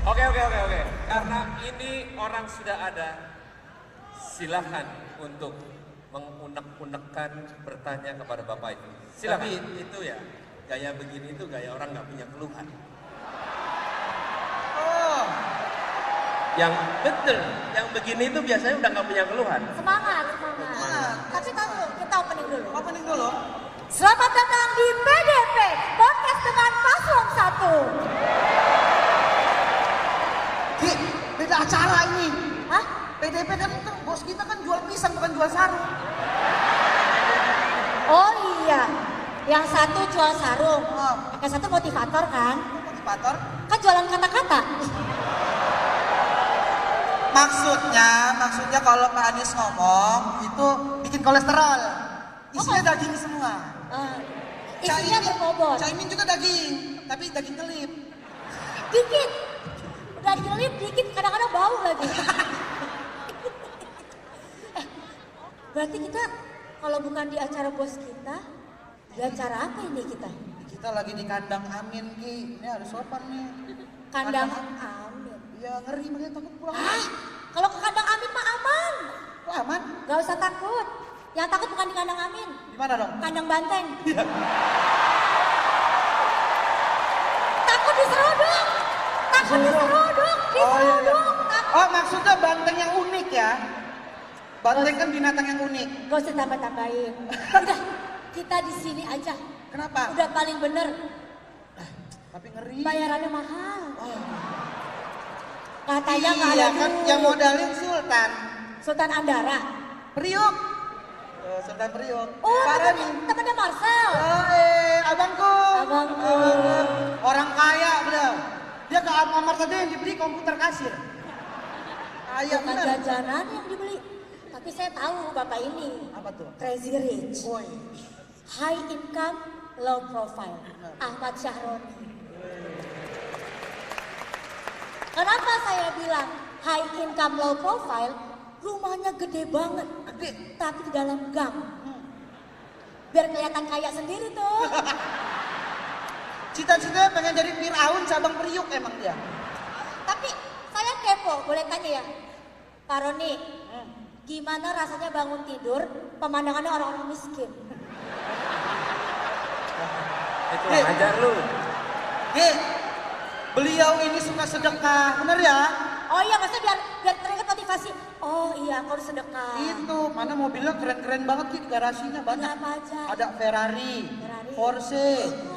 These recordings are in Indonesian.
Oke. Karena ini orang sudah ada, silahkan untuk mengunek-unekkan bertanya kepada Bapak itu. Silakan. Tapi itu ya, gaya begini itu gaya orang nggak punya keluhan. Oh, Yang betul, yang begini itu biasanya udah nggak punya keluhan. Semangat. Tapi tahu dulu, kita opening dulu. opening dulu. Selamat datang di PDP, podcast dengan Paslon 1. Ki, beda acara ini. Hah? PDP kan bos kita kan jual pisang bukan jual sarung. Oh iya, yang satu jual sarung, Oh, yang satu motivator kan? motivator. Kan jualan kata-kata. Maksudnya kalau Pak Anies ngomong itu bikin kolesterol. Isinya daging semua. Isinya berbobot. Caimin juga daging, tapi daging kelip. Dikit. Udah nyelip dikit, kadang-kadang bau lagi. Berarti kita kalau bukan di acara bos kita, di acara apa ini kita? Kita lagi di kandang Amin Ki, ini harus sopan nih. Kandang Amin. Ya ngeri makanya takut pulang. Hah? Kalau ke kandang Amin mah aman. Kok aman? Gak usah takut. Yang takut bukan di kandang Amin, Di mana dong? kandang Banteng. Takut diseruduk. Takut diseruduk. Oh iya. Takut. Oh maksudnya banteng yang unik ya? Banteng kan binatang yang unik. Gak usah tambah-tambahin. Udah, kita di sini aja. Kenapa? Udah paling bener. Tapi ngeri. Bayarannya mahal. Oh. Katanya nggak Iya ada kan duit. yang modalin Sultan Sultan Andara. Priuk. Oh, Sultan Priuk. Oh, Pak Rani. temannya Marcel. Oh, abangku. Abangku. Orang kaya beliau. Dia ke Alfamart tadi yang dibeli komputer kasir. Kaya Bukan bener. jajanan yang dibeli. Tapi saya tahu bapak ini. Apa tuh? Crazy Rich. Woi. High income, low profile. Ahmad Syahroni. Kenapa saya bilang high income, low profile? Rumahnya gede banget. Gede. Tapi di dalam gang. Biar kelihatan kaya sendiri tuh. Cita-citanya pengen jadi Fir'aun cabang Priuk emang dia. Tapi saya kepo, boleh tanya ya? Pak Roni, gimana rasanya bangun tidur, pemandangannya orang-orang miskin? Itu ajar lu. Ki, beliau ini suka sedekah, bener ya? Oh iya, maksudnya biar teringat motivasi. Oh iya, aku harus sedekah. Itu, mana mobilnya keren-keren banget Ki, di garasinya banyak. Apa aja? Ada Ferrari, Porsche,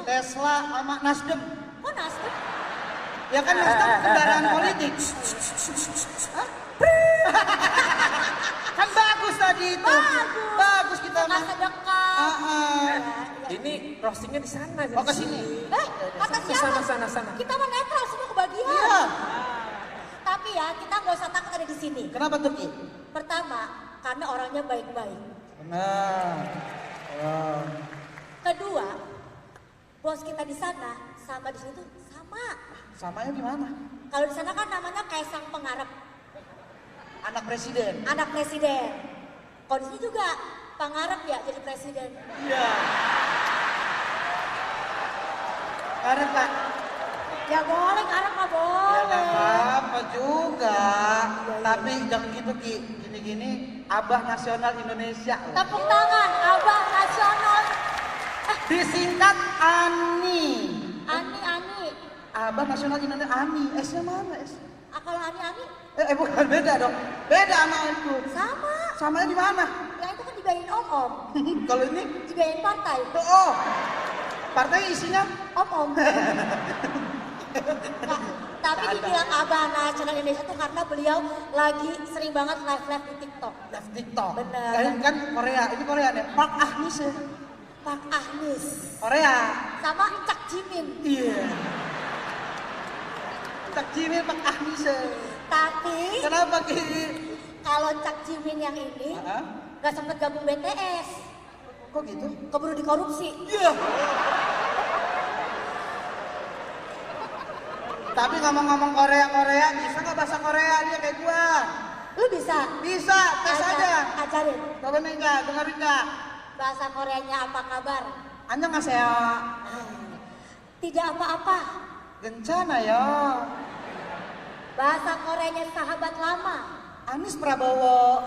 Tesla, sama Nasdem. Oh Nasdem? Ya kan Nasdem kendaraan politik. Hah? Kan bagus tadi itu. Bagus kita Sedekah, mah. sedekah. Ah. Ini roastingnya di sana. Oh ke sini. Kata siapa? Sana. Kita mah netral semua kebagian. Iya. Tapi ya, kita nggak usah takut ada di sini. Kenapa tuh Ki? Pertama, karena orangnya baik-baik. Benar. Oh. Kedua, bos kita di sana sama di situ sama. Samanya gimana? Kalau di sana kan namanya Kaisang Pengarap, Anak presiden. anak presiden. Kalau di sini juga pengarap ya jadi presiden. Iya. Karena Pak. Ya boleh, ngarap mah Ya boleh. nggak apa-apa juga. Tapi jangan gitu Ki. Gini-gini Abah Nasional Indonesia. loh. Tepuk tangan, Abah Nasional. Disingkat ANI. Ani. Abah Nasional Indonesia ANI. S-nya mana S? Kalau Ani, Bukan beda dong. Beda sama itu. sama. Samanya di mana? Yang itu kan dibayarin om-om. Kalau ini Dibayarin partai. tuh oh. Partai isinya Om-om. Nah, tapi dibilang Abah Nasional Indonesia tuh karena beliau lagi sering banget live di TikTok. live TikTok. Bener. Kan Korea. Ini Korea nih. Park Ahnis ya. Pak Ahnis Korea. sama Cak Jimin. Iya. Cak Jimin Park Ahnis ya. Tapi Kenapa Ki? kalau Cak Jimin yang ini Hah? gak sempet gabung BTS, Kok gitu? keburu dikorupsi. Iya. Tapi ngomong-ngomong Korea, bisa nggak bahasa Korea dia kayak gua? Lu bisa? Bisa, tes aja. Ajarin. Coba nih Kak, dengerin Kak. Bahasa Koreanya apa kabar? 안녕하세요. Tidak apa-apa. 괜찮아요. Bahasa Koreanya sahabat lama. Anies Prabowo.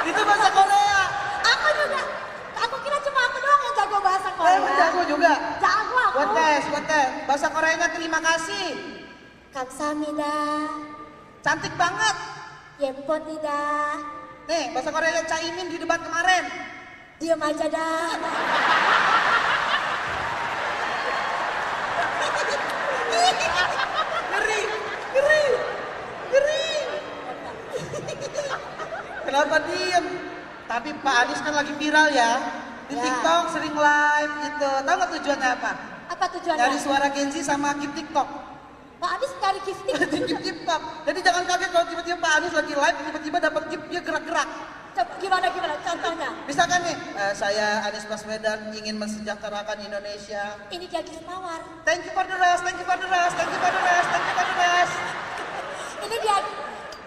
Itu bahasa Korea. Aku juga. Aku kira cuma aku doang yang jago bahasa Korea. Jago juga. Jago aku. Buat tes. Bahasa Koreanya terima kasih. 감사합니다. Cantik banget. 예쁩니다. Nih, bahasa Koreanya Caimin di debat kemarin. Diam aja dah. Ngeri. Kenapa diem? Tapi Pak Anies kan lagi viral ya. Di Ya. TikTok sering live gitu. Tahu nggak tujuannya apa? Apa tujuannya? Dari suara Gen Z sama Keep TikTok. Pak Anies cari gifting. Keep TikTok. Jadi jangan kaget kalau tiba-tiba Pak Anies lagi live, tiba-tiba dapat gift dia gerak-gerak. Coba gimana contohnya? Misalkan nih, saya Anies Baswedan ingin mensejahterakan Indonesia. Ini dia gift mawar. Thank you for the rest, thank you for the rest, thank you for the rest, thank you for the rest. Ini dia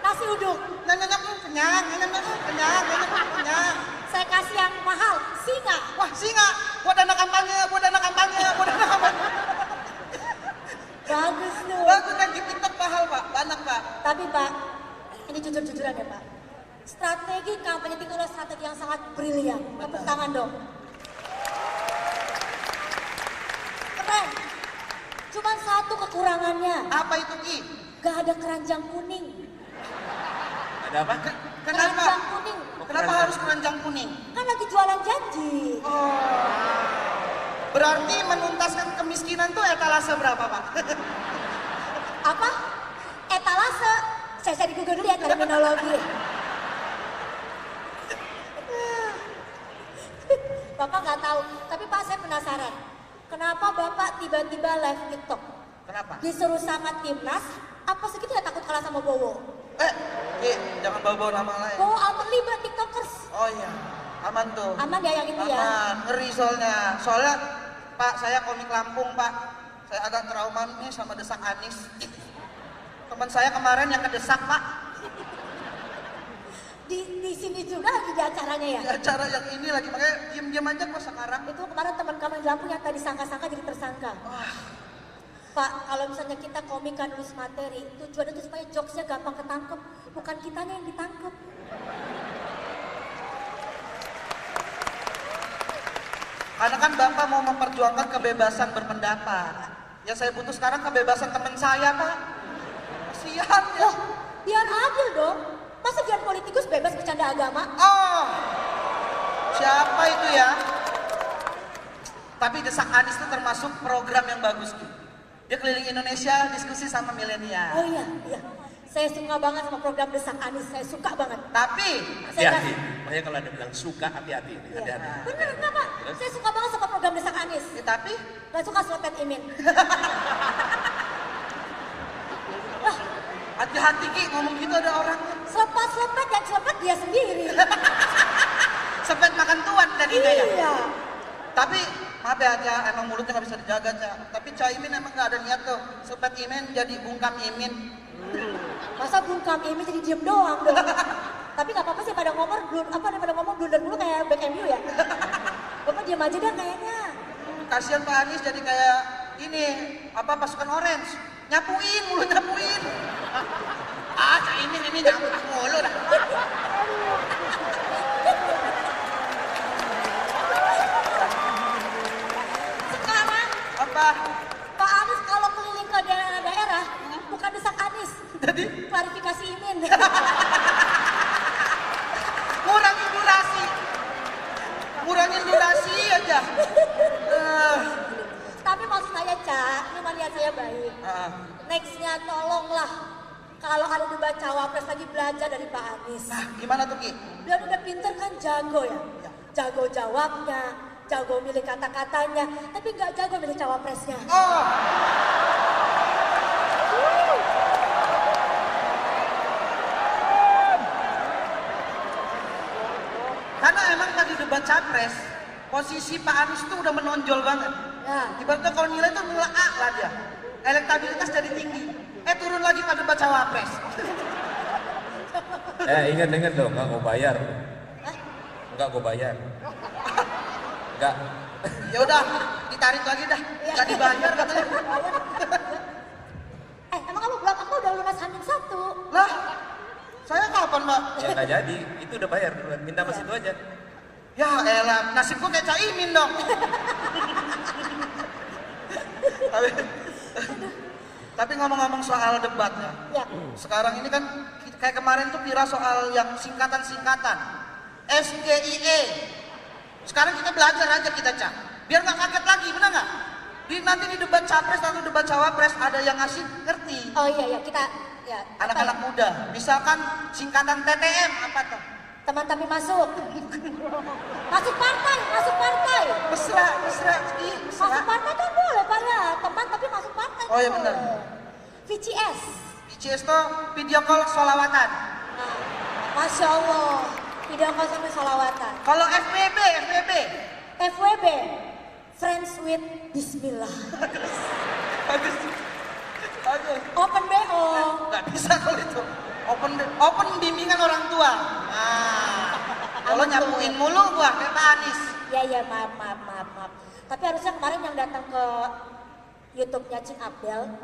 nasi uduk. Kenyang. Saya kasih yang mahal, singa. Wah, singa. Buat dana kampanye. Bagus loh. Bagus kan di TikTok mahal, Pak. Banyak, Pak. Tapi Pak, ini jujur-jujuran ya Pak. Strategi kampanye itu adalah strategi yang sangat brilian. Tepuk tangan dong. Keren. Cuman satu kekurangannya. Apa itu, Ki? Gak ada keranjang kuning. Ada apa? Kenapa? Keranjang kuning. Kenapa harus keranjang kuning? Kan lagi jualan janji. Berarti menuntaskan kemiskinan tuh etalase berapa, Pak? Apa? Etalase. Saya cari Google dulu ya terminologi. Bapak nggak tahu, tapi Pak saya penasaran. Kenapa Bapak tiba-tiba live TikTok? Kenapa? Disuruh sama timnas, apa segitu ya takut kalah sama Bowo? Ki, jangan bawa-bawa nama lain. Bowo Amerliba TikTokers. Oh iya, aman tuh. Aman ya yang itu ya? Aman, ngeri soalnya. Soalnya, Pak, saya komik Lampung, Pak. Saya agak trauma nih sama desak Anies. Teman saya kemarin yang kedesak, Pak. Di sini juga lagi di acaranya ya? Di acara yang ini lagi, makanya diem-diem aja kok sekarang. Itu kemarin teman kamu di Lampung yang tadi sangka-sangka jadi tersangka. Pak, kalau misalnya kita komikan nulis materi, tujuannya itu supaya jokesnya gampang ketangkep, bukan kitanya yang ditangkep. Karena kan Bapak mau memperjuangkan kebebasan berpendapat. Yang saya butuh sekarang kebebasan teman saya, Pak. Kasihan ya. Loh, biar adil dong. Masa biar politikus bebas bercanda agama? Oh, siapa itu ya? Tapi Desak Anies itu termasuk program yang bagus tuh. Dia keliling Indonesia diskusi sama milenial. Oh iya. Saya suka banget sama program Desak Anies, saya suka banget. Tapi Hati-hati. Makanya kalau ada bilang suka, hati-hati. Hati-hati. Bener nggak Pak? Saya suka banget sama program Desak Anies. tapi Gak suka selepet Imin. hati-hati Ki, ngomong gitu ada orang Selepet yang selepet dia sendiri. sepet makan tuan jadinya ya. Iya. Tapi maaf ya, Ca, emang mulutnya nggak bisa dijaga, Ca. Tapi Ca Imin emang nggak ada niat tuh. Sepet Imin jadi bungkam Imin. Masa bungkam Imin jadi diem doang dong. Tapi nggak apa-apa sih pada ngomong blunder dulu kayak back MU ya. Bapak diem aja dah kayaknya. Kasihan Pak Anies jadi kayak ini apa pasukan orange. Nyapuin mulu nyapuin. Ca Imin ini nyapu mulu dah. Sekarang Apa? Pak Anies kalau keliling ke daerah-daerah bukan Desak Anies. Jadi Klarifikasi Imin. kurangin durasi aja. Tapi maksud saya, Cak, ini mah niat saya baik. Nextnya tolonglah kalau ada debat cawapres lagi belajar dari Pak Anies. Nah, gimana tuh Ki? Dia udah pinter kan jago ya. Jago jawabnya, jago milih kata-katanya, tapi nggak jago milih cawapresnya. Oh, karena emang tadi debat capres, posisi Pak Anies itu udah menonjol banget. Ya. Ibaratnya kalau nilai itu nilai A lah dia. Elektabilitas jadi tinggi. Turun lagi pada debat cawapres. Ingat-ingat loh, nggak gue bayar. Nggak gue bayar. Enggak. Ya udah, ditarik lagi dah. Nggak dibayar katanya. Emang kamu belum? Aku udah lunas Hamil 1. Lah, saya kapan, Mbak? Ya nggak jadi, itu udah bayar duluan. Minta mas itu aja. Ya elah, nasib gua kayak Caimin dong. Tapi ngomong-ngomong soal debat ya. Ya. Sekarang ini kan kayak kemarin tuh viral soal yang singkatan-singkatan. SGIE. Sekarang kita belajar aja kita, Cak. Biar nggak kaget lagi, benar nggak? Nanti di debat capres atau debat cawapres ada yang ngasih ngerti. Oh iya, kita ya. Anak-anak muda. Misalkan singkatan TTM apa tuh? Teman tapi masuk. Masuk partai, masuk partai. Mesra, mesra, Masuk partai kan boleh, Pak ya. Teman tapi masuk partai. Oh iya benar. VCS. VCS tuh video call sholawatan. Nah, Masya Allah. Video call sampai sholawatan. Kalau FWB, FWB. Friends with Bismillah. Bagus. Aduh. Open BO. Nggak bisa kalau itu. Open bimbingan orang tua. Nah, kalau nyapuin mulu gua kayak Pak Anies. Ya, maaf. Tapi harusnya kemarin yang datang ke YouTube-nya Cing Abdel,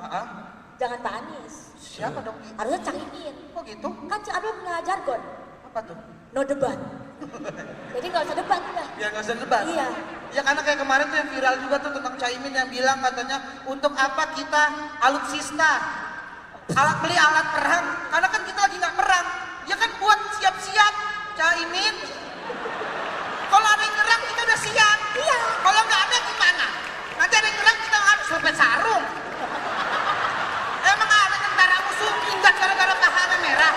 jangan Pak Anies. Siapa dong? Harusnya Cang Imin. Kok gitu? Kan Cing Abdel punya jargon, Apa tuh? no debat. Jadi nggak usah debat udah. Ya nggak usah debat. Iya. Ya karena kayak kemarin tuh yang viral juga tuh tentang Caimin yang bilang katanya untuk apa kita alutsista, beli alat perang, karena kan kita lagi nggak perang. Ya kan buat siap-siap Caimin. Kalau ada yang nyerang kita udah siap. Iya. Kalau nggak ada gimana? Nanti ada yang nyerang kita harus lempar sarung. Emang ada tentara musuh minggat gara-gara pahala merah?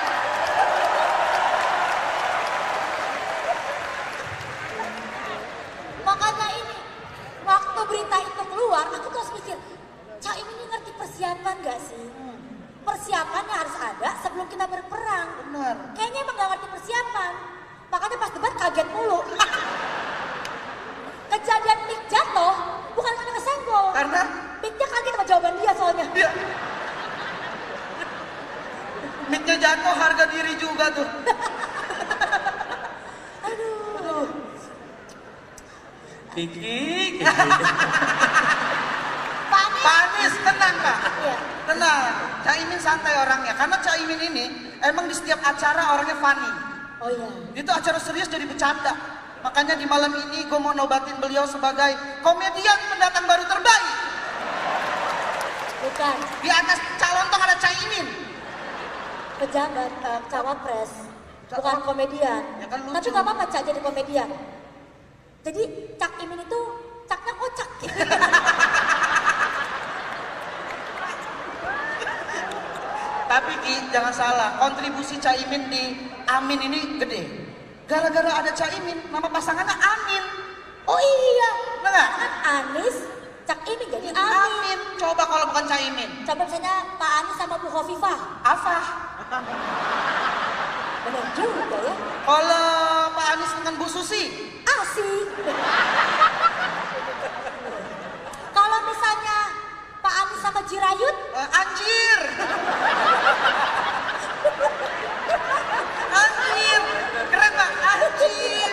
Makanya ini, waktu berita itu keluar, aku terus mikir, Caimin ini ngerti persiapan gak sih? Persiapannya harus ada sebelum kita berperang. Benar. Kayaknya emang gak ngerti persiapan. Makanya pas debat kaget mulu. Kejadian mic jatuh, bukan karena kesenggol. Karena? Mic-nya kaget sama jawaban dia soalnya. Iya. Mic-nya jatuh, harga diri juga tuh. Aduh. Kiki. Pak Anies, tenang Pak. Iya. Tenang, Caimin santai orangnya. Karena Caimin ini emang di setiap acara orangnya funny. Oh iya. Itu acara serius jadi bercanda. Makanya di malam ini gue mau nobatin beliau sebagai komedian pendatang baru terbaik. Bukan. Di atas calon tuh ada Caimin. Pejabat cawapres. Bukan komedian. Ya kan lucu. Tapi gak apa-apa Cak jadi komedian. Jadi Cak Imin itu Caknya kocak. Tapi Ki, jangan salah, kontribusi Caimin di Amin ini gede. Gara-gara ada Caimin, nama pasangannya Amin. Oh iya. Bener nggak? Kan Anies, Cak Imin jadi Amin. Amin. Coba kalau bukan Caimin. Coba misalnya Pak Anies sama Bu Khofifah. Afah. Benar juga ya. Kalau Pak Anies dengan Bu Susi. Asik. Kalau misalnya Pak Anies sama Jirayut. Anjir. Anjir. Keren Pak. Anjir.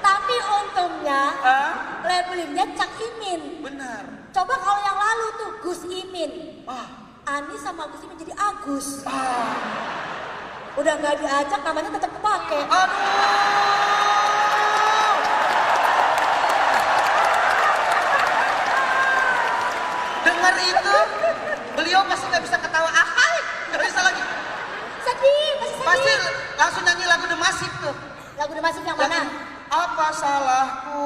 Tapi untungnya Hah? labelingnya Cak Imin. Benar. Coba kalau yang lalu tuh Gus Imin. Ah. Anies sama Gus Imin jadi Agus. Ah. Udah nggak diajak namanya tetap kepake. Aduh. Dengar itu, beliau pasti nggak bisa ketawa. Ahai, nggak bisa lagi. Sedih, masih sedih. Pasti langsung nyanyi lagu The Massive tuh. Lagu The Massive yang mana? Apa salahku?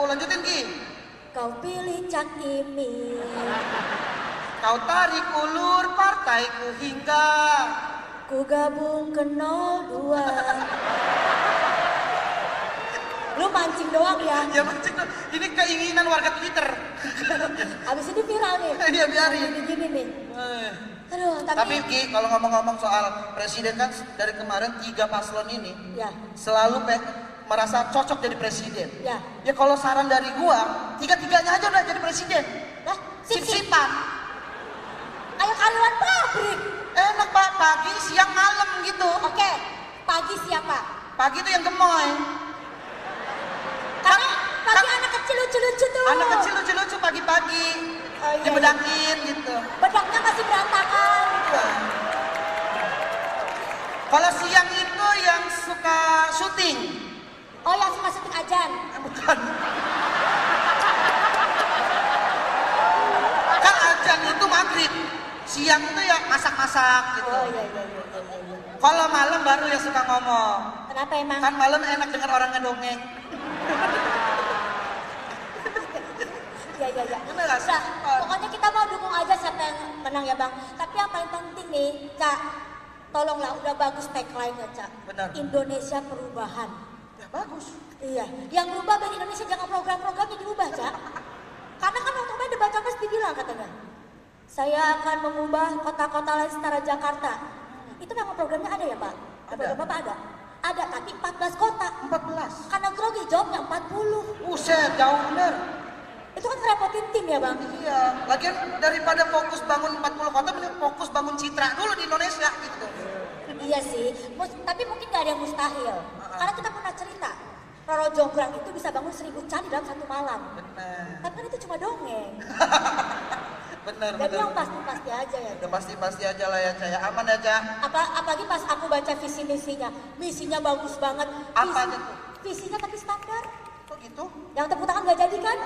Lanjutin Ki. Kau pilih Cak Imin. Kau tarik ulur partaiku hingga Ku gabung ke 02. Lu mancing doang ya. ya mancing tuh. Ini keinginan warga Twitter. Abis ini viral nih. Iya biarin. Gini nih. Aduh, Tapi Ki, kalau ngomong-ngomong soal presiden kan dari kemarin 3 paslon ini Ya, selalu merasa cocok jadi presiden. ya. Ya kalau saran dari gua, 3-3-nya aja udah jadi presiden. Lah, sip. Sip-sipan. Ayo karyawan pabrik. Enak Pak, pagi, siang, malam gitu. Oke, pagi siapa? Pagi itu yang gemoy. kecil lucu-lucu tuh. Anak kecil lucu-lucu pagi-pagi. Oh, iya, Dibedakin gitu. Bedaknya masih berantakan. Iya. Kalau siang itu yang suka syuting. Oh, yang suka syuting ajan. Bukan. Kan ajan itu maghrib. Siang itu ya masak-masak gitu. Oh iya. Kalau malam baru yang suka ngomong. Kenapa emang? Kan malam enak dengar orang ngedongeng. Iya. Bener gak sih? Udah, pokoknya kita mau dukung aja siapa yang menang ya Bang. Tapi yang paling penting nih, Cak, tolonglah udah bagus tagline-nya, Cak. Benar. Indonesia perubahan. Ya bagus. Iya, yang berubah bagi Indonesia jangan program-programnya diubah, Cak. Karena kan waktu kemarin debat capres dibilang katanya, saya akan mengubah kota-kota lain setara Jakarta. Itu memang programnya ada ya Pak? Ada. Program Bapak ada? Ada, tapi 14 kota. 14. Karena grogi jawabnya 40. Buset, jauh bener. Itu kan ngerepotin tim ya Bang? Iya, lagian daripada fokus bangun 40 kota, mending fokus bangun citra dulu di Indonesia gitu. Iya sih, tapi mungkin gak ada yang mustahil. Karena kita pernah cerita, Roro Jonggrang itu bisa bangun 1000 candi dalam satu malam. Bener. Tapi kan itu cuma dongeng. Bener, Jadi bener. yang pasti-pasti aja ya. Udah pasti-pasti aja lah ya, Caya. Aman ya, Caya. Apalagi pas aku baca visi misinya bagus banget. Apa aja tuh? Visinya tapi standar. Kok gitu? Yang tepuk tangan gak jadi kan?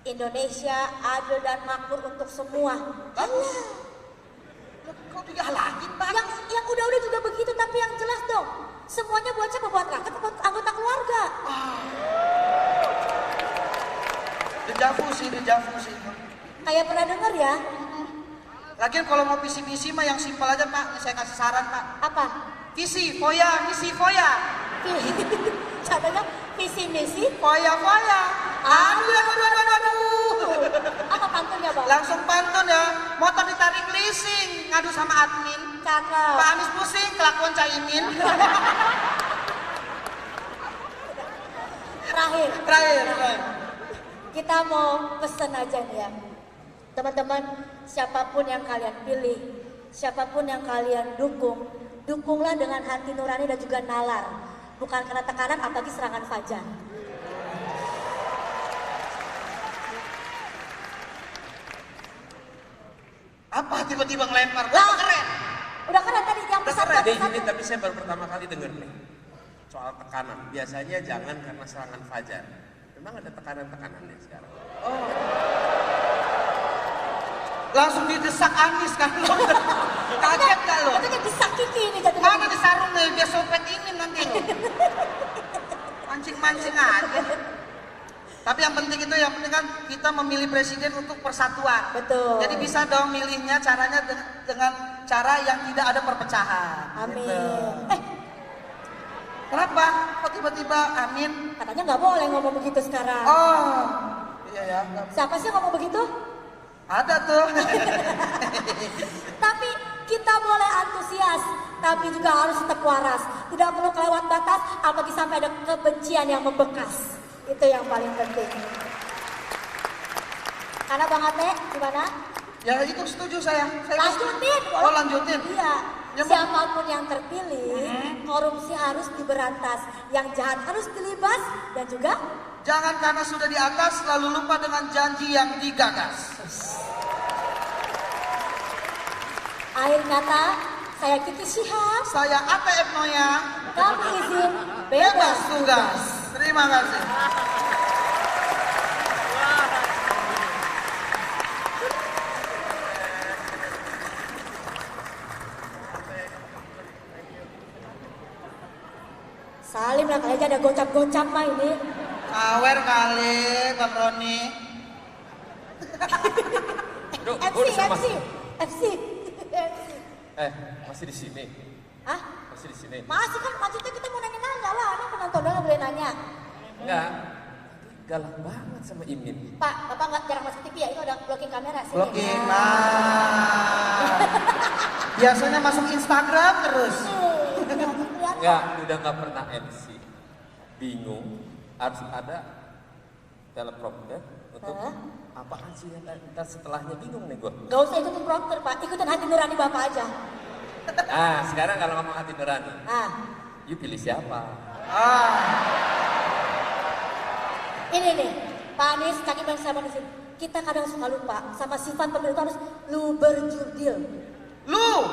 Indonesia adil dan makmur untuk semua. Bagus. Loh, kok dihalangin, Pak? Yang udah-udah juga begitu, tapi yang jelas dong. Semuanya buat siapa? Buat rakyat, buat anggota keluarga. Dejavu sih. Kayak pernah denger ya? Lagian kalau mau visi-misi mah yang simpel aja, Pak. Saya kasih saran, Pak. Apa? Visi, foya, misi, foya. Contohnya visi misi. Foya. Aduh. Apa pantunnya Bang? Langsung pantun ya. Motor ditarik leasing, ngadu sama admin. Cakep. Pak Anies pusing, kelakuan Caimin. Terakhir. Kita mau pesen aja nih ya. Teman-teman, siapapun yang kalian pilih, siapapun yang kalian dukung, dukunglah dengan hati nurani dan juga nalar. Bukan karena tekanan apalagi serangan fajar. Apa tiba-tiba ngelempar? Lah, Keren. udah keren tadi yang Udah pesan keren. Ini tapi saya baru pertama kali dengar nih soal tekanan. Biasanya jangan karena serangan fajar. Memang ada tekanan-tekanannya sekarang. Oh. Langsung didesak Anies kan lo. Kaget gak lo? Katanya disakiti ini jatuh. Mana disarung nih, biar sopet ini nanti lo. Mancing-mancing aja. Tapi yang penting itu, yang penting kan kita memilih presiden untuk persatuan. Betul. Jadi bisa dong milihnya caranya dengan cara yang tidak ada perpecahan. Amin. Gitu. Kenapa? Kok tiba-tiba amin? Katanya nggak boleh ngomong begitu sekarang. Oh, iya ya. Siapa sih yang ngomong begitu? Ada tuh. Tapi kita boleh antusias, tapi juga harus tetap waras. Tidak perlu kelewat batas, apalagi sampai ada kebencian yang membekas. Itu yang paling penting. Karena Bang Ate, gimana? Ya itu setuju saya. Lanjutin. Oh lanjutin. Iya. Ya, Siapapun yang terpilih, korupsi harus diberantas, yang jahat harus dilibas, dan juga Jangan karena sudah di atas lalu lupa dengan janji yang digagas. akhir kata, saya Kiki Syihab, Saya ATF Noya. kami izin Bebas tugas. Terima kasih. Salim lah kali aja ada gocap-gocap mah ini. Awer kali, Bang Roni. Aduh, FC, udah sama. FC. Masih di sini. Hah? Masih di sini. Masih kan maksudnya kita mau nanya-nanya lah, ini penonton nggak boleh nanya. Enggak. Galak banget sama Imin. Pak, Bapak nggak jarang masuk TV ya, ini udah blocking kamera sih. Blocking. Nah. Biasanya masuk Instagram terus. Enggak, udah nggak pernah MC. Bingung. Harus ada teleprompter untuk apaan sih yang ntar setelahnya bingung nih gua. Gak usah ikutin prompter Pak, ikutin hati nurani Bapak aja. Ah, sekarang kalau ngomong hati nurani, Ah, you pilih siapa? Ah. Ini nih, Pak Anies, kaki bang sama di sini. Kita kadang suka lupa sama sifat pemimpin itu harus luberjurdil.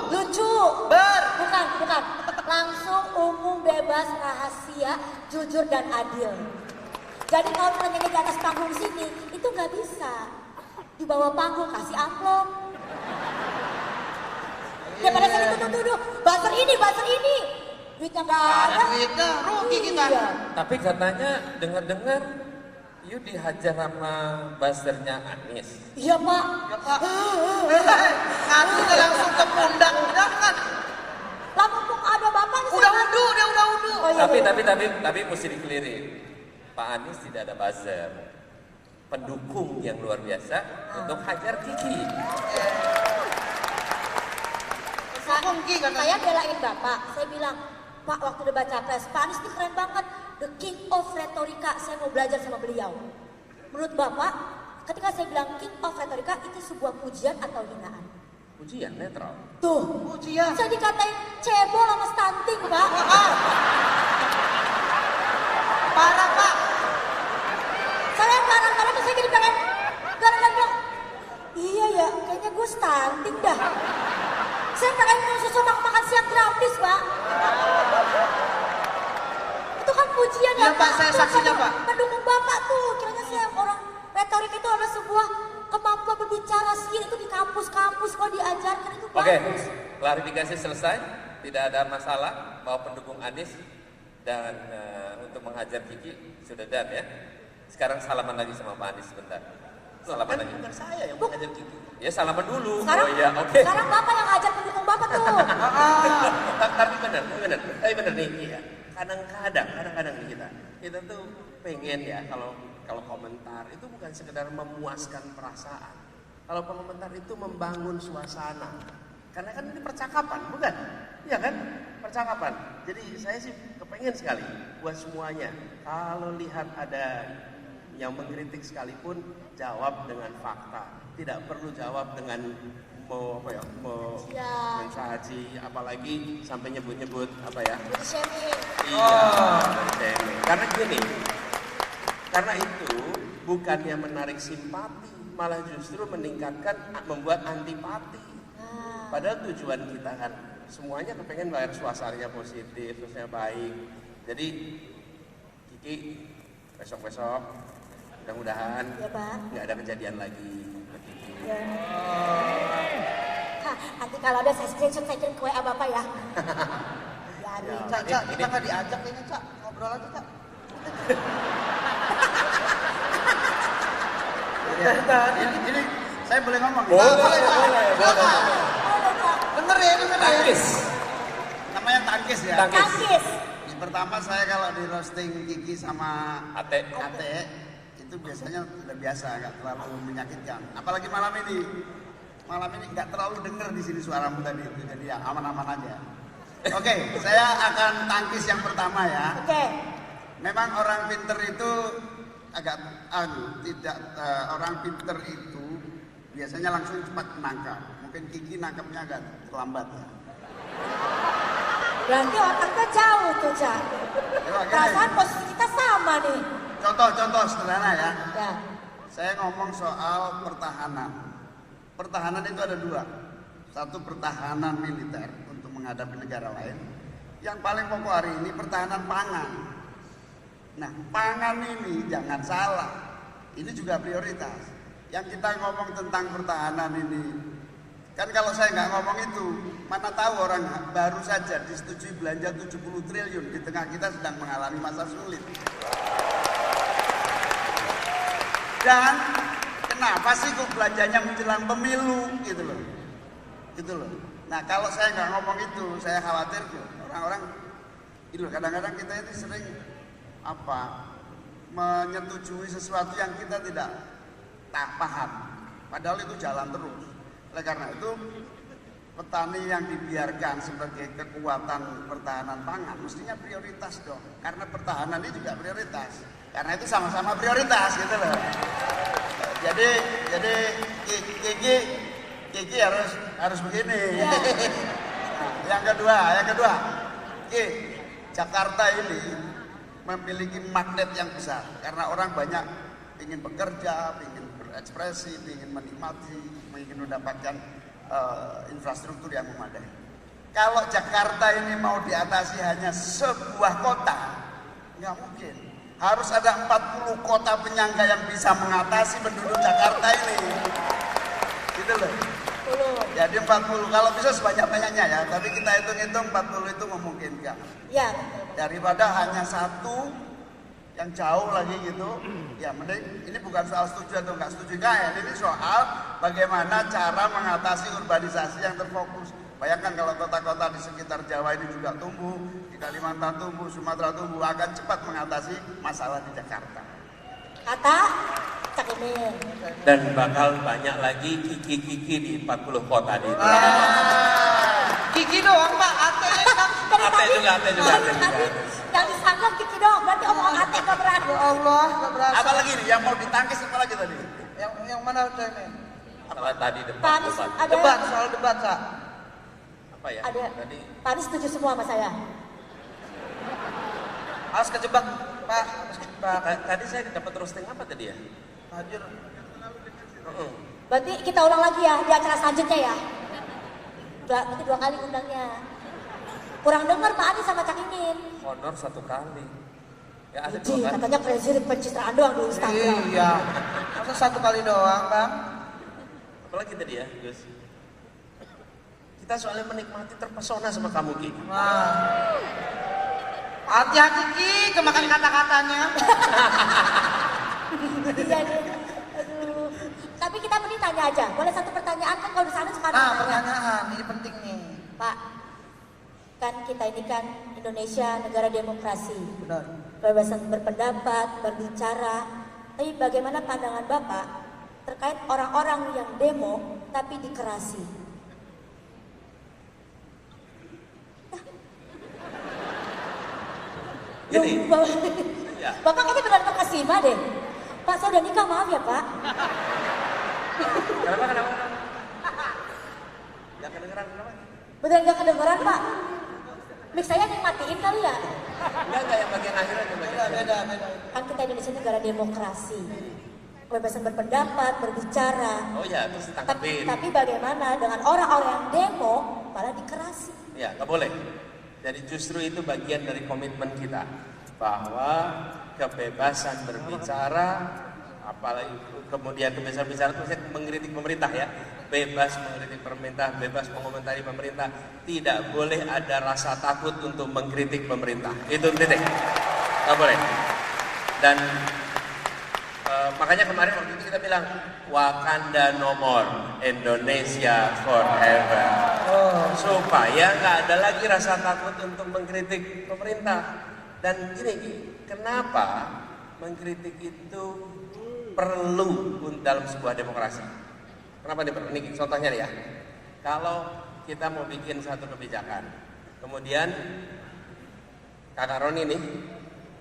Lucu. Bukan. Langsung, umum, bebas, rahasia, jujur dan adil. Jadi kalau kita nyanyi di atas panggung sini, itu nggak bisa. Di bawah panggung kasih amplop. Ya pada saat itu tuduh, buzzer ini. Duitnya nggak ada. Duitnya, rugi kita. Iya. Tapi katanya dengar-dengar you dihajar sama buzzernya Anies. Iya Pak. Satunya langsung ke pundak, jangan. Lah mumpung ada bapak nih. Udah udu, dia udah udu. Oh, iya, Tapi mesti dikelirin. Pak Anies tidak ada buzzer. Pendukung yang luar biasa untuk hajar Kiki. Saya belain bapak. Saya bilang, Pak waktu debat capres, Pak Anies ini keren banget. The king of retorika. Saya mau belajar sama beliau. Menurut bapak, ketika saya bilang king of retorika itu sebuah pujian atau hinaan? Ujian netral. Tuh, Ujian. saya dikatain cebol sama stunting, Pak. Parah, Pak. Saya kadang-kadang tuh saya jadi pengen, kadang-kadang bilang, iya ya, kayaknya gue stunting dah. Saya pengen minum susu makan siang gratis, Pak. Itu kan pujian Iya, ya, Pak, saya saksinya, Pak. Pendukung Bapak tuh, kiranya saya orang retorik itu adalah sebuah kemampuan berbicara sih, itu di kampus-kampus kok diajarkan itu Oke, bagus. klarifikasi selesai. Tidak ada masalah bahwa pendukung Anies dan untuk menghajar Kiki sudah done ya. Sekarang salaman lagi sama Pak Anies sebentar. Salaman lagi. Bukan saya yang menghajar Kiki. Ya salaman dulu. Sekarang, Oh ya, oke. sekarang Bapak yang ngajar pendukung Bapak tuh. Tapi benar nih ya. Kadang-kadang nih kita tuh pengen ya kalau komentar itu bukan sekedar memuaskan perasaan. Kalau komentar itu membangun suasana. Karena kan ini percakapan, bukan? Iya kan? Percakapan. Jadi saya sih kepengen sekali buat semuanya. Kalau lihat ada yang mengkritik sekalipun, jawab dengan fakta. Tidak perlu jawab dengan mencaci, apalagi sampai nyebut-nyebut apa ya? Body shaming. Iya, shaming. Karena gini, karena itu bukannya menarik simpati, malah justru meningkatkan, membuat antipati. Padahal tujuan kita kan semuanya kepengen bayar suasananya positif, suasananya baik. Jadi Kiki besok-besok mudah-mudahan Ya, Pak. nggak ada kejadian lagi. Ya. Hah, nanti kalau ada saya screenshot saya kirim ke WA Bapak ya. Biarin. Cak, kita nggak diajak ini, Cak. Ngobrol aja, Cak. Ini saya boleh ngomong? Boleh. Boleh, Cak. Denger ya. Tangkis. Namanya tangkis ya. Tangkis. Yang pertama saya kalau di roasting Kiki sama Ate. itu biasanya udah biasa, nggak terlalu menyakitkan. Apalagi malam ini nggak terlalu dengar di sini suaramu tadi itu, jadi ya aman-aman aja. Oke, saya akan tangkis yang pertama ya. Oke. Memang orang pinter itu agak orang pinter itu biasanya langsung cepat menangkap. Mungkin Kiki nangkapnya agak terlambat ya. Berarti otaknya jauh tuh, Cak. Perasaan posisi kita sama nih. Contoh sederhana ya. Ya. Saya ngomong soal pertahanan. Pertahanan itu ada dua. Satu pertahanan militer untuk menghadapi negara lain. Yang paling pokok hari ini pertahanan pangan. Nah, pangan ini jangan salah. Ini juga prioritas. Yang kita ngomong tentang pertahanan ini, kan kalau saya nggak ngomong itu, mana tahu orang baru saja disetujui belanja 70 triliun di tengah kita sedang mengalami masa sulit. Dan kenapa sih kok belanjanya menjelang pemilu gitu loh. Nah kalau saya nggak ngomong itu, saya khawatir tuh orang-orang itu kadang-kadang kita itu sering menyetujui sesuatu yang kita tidak paham. Padahal itu jalan terus. Oleh karena itu petani yang dibiarkan sebagai kekuatan pertahanan pangan mestinya prioritas dong. Karena pertahanan ini juga prioritas. Karena itu sama-sama prioritas gitu loh. Jadi Kiki harus begini. Ya. Yang kedua, Jakarta ini memiliki magnet yang besar karena orang banyak ingin bekerja, ingin berekspresi, ingin menikmati, ingin mendapatkan infrastruktur yang memadai. Kalau Jakarta ini mau diatasi hanya sebuah kota, nggak mungkin. Harus ada 40 kota penyangga yang bisa mengatasi penduduk Jakarta ini. Gitu loh. Jadi 40, kalau bisa sebanyak-banyaknya ya, tapi kita hitung-hitung 40 itu memungkinkan. Ya. Daripada hanya satu yang jauh lagi gitu, ya mending ini bukan soal setuju atau nggak setuju kan, ini soal bagaimana cara mengatasi urbanisasi yang terfokus. Bayangkan kalau kota-kota di sekitar Jawa ini juga tumbuh, di Kalimantan tumbuh, Sumatera tumbuh, akan cepat mengatasi masalah di Jakarta. Kata Cak Imin. Dan bakal banyak lagi kiki-kiki di 40 kota di itu. Kiki doang Pak, atenya kan. Ate juga. Yang disangka Kiki dong, berarti omongan ate gak berat. Ya Allah, gak berasa. Apa lagi nih yang mau ditangkis apa lagi tadi? Yang mana Caimin? Apa tadi Pak Anies ada Debat, soal debat Cak. Apa ya? ada. Tadi Pak Anies setuju semua sama saya. Harus kejebak Pak, harus kejebak. tadi saya dapat roasting apa tadi ya? Hadir. Berarti kita ulang lagi ya di acara selanjutnya ya. Berarti 2 kali undangnya. Kurang dengar Pak Anies sama Cak Imin. Honor 1 kali. Ya ada 2 Iji, kali. katanya presiden pencitraan doang di Instagram. Iya. Masa 1 kali doang Bang? Apalagi tadi ya, Gus? Kita soalnya menikmati, terpesona sama kamu, Ki. Wah. Hati-hati Ki, kemakan kata-katanya. Iya deh. Aduh. Tapi kita mending tanya aja. Boleh satu pertanyaan kan kalau di sana suka Nah, nanya. pertanyaan, ini penting nih. Pak, kan kita ini kan Indonesia negara demokrasi. Benar. Kebebasan berpendapat, berbicara. Tapi bagaimana pandangan Bapak terkait orang-orang yang demo tapi dikerasi? Gini. Loh, Ya. Bapak kayaknya benar terkesima deh. Pak, saya udah nikah, maaf ya Pak. Kenapa? Gak kedengeran kenapa? Beneran gak kedengeran Pak? Mix saya nikmatiin kali ya? Enggak yang bagian akhir aja bagian. Beda. Kan kita Indonesia negara demokrasi. Kebebasan berpendapat, berbicara. Oh ya, terus ditangkepin. Tapi bagaimana dengan orang-orang yang demo malah dikerasi? Ya, nggak boleh. Jadi justru itu bagian dari komitmen kita bahwa kebebasan berbicara, apalagi kemudian kebebasan bicara itu saya mengkritik pemerintah ya, bebas mengkritik pemerintah, bebas mengomentari pemerintah, tidak boleh ada rasa takut untuk mengkritik pemerintah. Itu titik, nggak boleh. Dan makanya kemarin waktu itu kita bilang Wakanda no more, Indonesia forever. Supaya nggak ada lagi rasa takut untuk mengkritik pemerintah. Dan gini, kenapa mengkritik itu perlu dalam sebuah demokrasi? Kenapa ini perlu? Ini contohnya nih ya. Kalau kita mau bikin satu kebijakan, kemudian Kakak Roni nih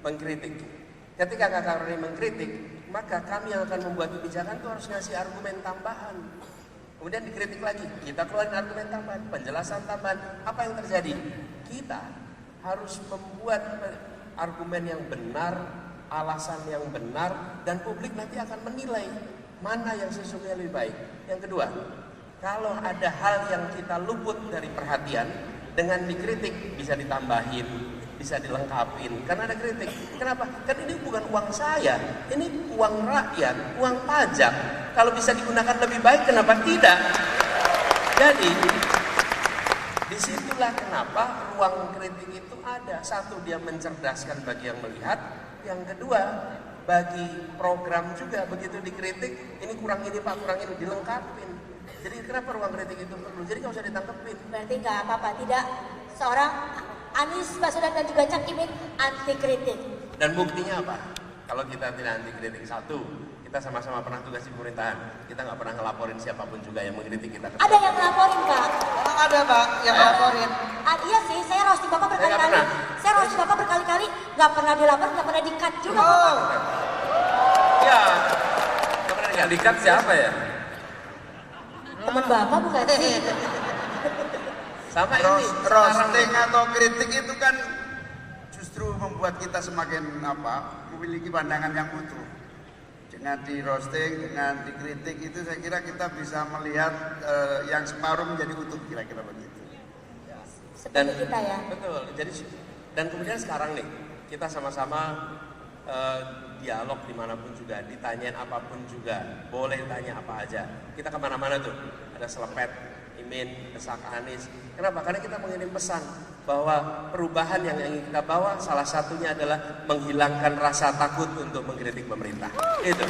mengkritik. Ketika Kakak Roni mengkritik, maka kami yang akan membuat kebijakan itu harus ngasih argumen tambahan. Kemudian dikritik lagi, kita keluarin argumen tambahan, penjelasan tambahan. Apa yang terjadi? Kita harus membuat argumen yang benar, alasan yang benar, dan publik nanti akan menilai mana yang sesungguhnya lebih baik. Yang kedua, kalau ada hal yang kita luput dari perhatian, dengan dikritik bisa ditambahin, bisa dilengkapin, karena ada kritik. Kenapa? Kan ini bukan uang saya, ini uang rakyat, uang pajak. Kalau bisa digunakan lebih baik, kenapa tidak? Jadi, disitulah kenapa ruang kritik itu ada. Satu, dia mencerdaskan bagi yang melihat. Yang kedua, bagi program juga begitu dikritik, ini kurang ini Pak, kurang ini, dilengkapin. Jadi kenapa ruang kritik itu perlu? Jadi nggak usah ditangkepin. Berarti nggak apa-apa, tidak seorang Anies Baswedan dan juga Cak Imin anti kritik. Dan buktinya apa? Kalau kita tidak anti kritik, satu, kita sama-sama pernah tugas di pemerintahan. Kita nggak pernah ngelaporin siapapun juga yang mengkritik kita. Ada yang ngelaporin Pak. Emang ada Pak yang laporin. Iya sih, saya roasting Bapak berkali-kali. pernah. Saya roasting Bapak berkali-kali, nggak pernah dilapor, nggak pernah di-cut juga. Oh, Bapak. Ya, nggak pernah Yang dikat siapa ya? Teman Bapak bukan sih? sama ini. Roasting atau kritik itu kan justru membuat kita semakin memiliki pandangan yang utuh. Dengan di roasting, dengan dikritik itu saya kira kita bisa melihat yang separuh menjadi utuh, kira-kira begitu. Seperti kita ya. Betul. Jadi dan kemudian sekarang nih kita sama-sama dialog dimanapun juga, ditanyain apapun juga, boleh tanya apa aja. Kita kemana-mana tuh, ada selepet, Imin, desak Anies. Kenapa? Karena kita mengirim pesan bahwa perubahan yang ingin kita bawa salah satunya adalah menghilangkan rasa takut untuk mengkritik pemerintah. Itu.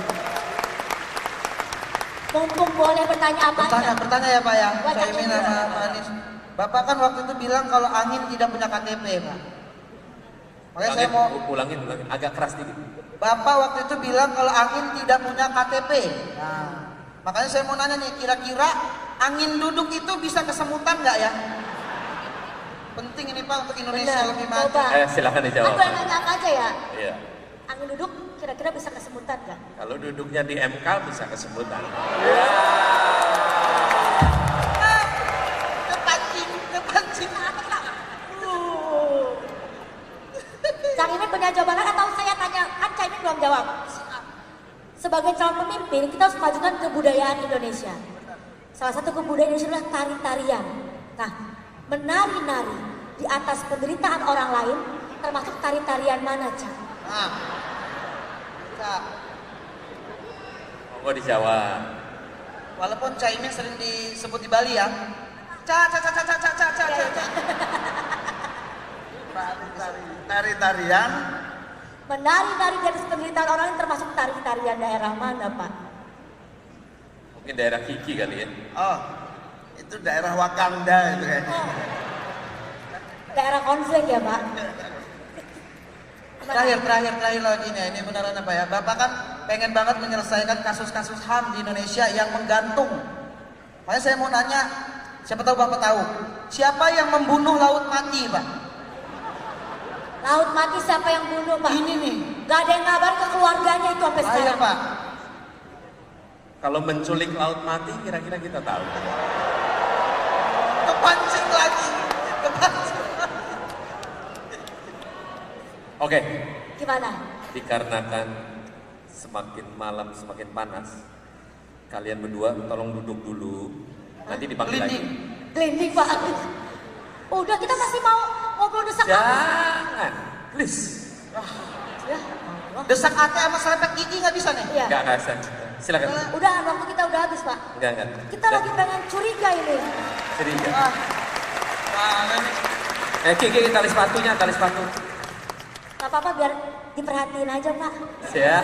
Mumpung boleh bertanya apa aja. Bertanya ya Pak ya, Buat Caimin Caimin. sama Pak Anies. Bapak kan waktu itu bilang kalau angin tidak punya KTP Pak. Makanya saya mau, ulangin, agak keras dikit. Bapak waktu itu bilang kalau angin tidak punya KTP. Nah, makanya saya mau nanya nih, kira-kira angin duduk itu bisa kesemutan nggak ya? Penting ini Pak untuk Indonesia Bener, lebih maju. coba. Silahkan dijawab. Aku yang nanya apa aja ya? Iya. Angin duduk kira-kira bisa kesemutan nggak? Kalau duduknya di MK bisa kesemutan. Kepancing. Caimin punya jawaban atau saya tanya? Kan Caimin belum jawab. Sebagai calon pemimpin, kita harus majukan kebudayaan Indonesia. Salah satu kebudayaan Indonesia adalah tari-tarian. Nah, menari-nari di atas penderitaan orang lain, termasuk tari-tarian mana, Cak? Nah, Cak. Monggo dijawab. Walaupun Caimin sering disebut di Bali ya. Cak. Tari-tarian Menari-nari di atas penderitaan orang lain termasuk tari-tarian daerah mana, Pak? Mungkin daerah Kiki kali ya. Oh, itu daerah Wakanda itu kayaknya. Daerah konflik ya, Pak? Terakhir lagi nih, ini beneran apa ya? Bapak kan pengen banget menyelesaikan kasus-kasus HAM di Indonesia yang menggantung. Makanya saya mau nanya, siapa tahu Bapak tahu, siapa yang membunuh Laut Mati, Pak? Laut Mati siapa yang bunuh, Pak? Ini nih. Gak ada yang ngabar ke keluarganya itu sampai Ayo sekarang. Pak. Kalau menculik laut mati kira-kira kita tahu. Kepancing lagi. Oke. Gimana? Dikarenakan semakin malam semakin panas, kalian berdua tolong duduk dulu. Nanti dipanggil lagi. Glending, Pak. Udah, kita masih mau ngobrol desak apa? Jangan, please. Ya, Allah. Desak hati sama serempet gigi nggak bisa nih? Iya. Enggak, silakan. Udah, waktu kita udah habis, Pak. Enggak. Kita lagi pengen curiga ini. Curiga. Ah, Kiki, tali sepatu. Gak apa-apa, biar diperhatiin aja, Pak. Ya.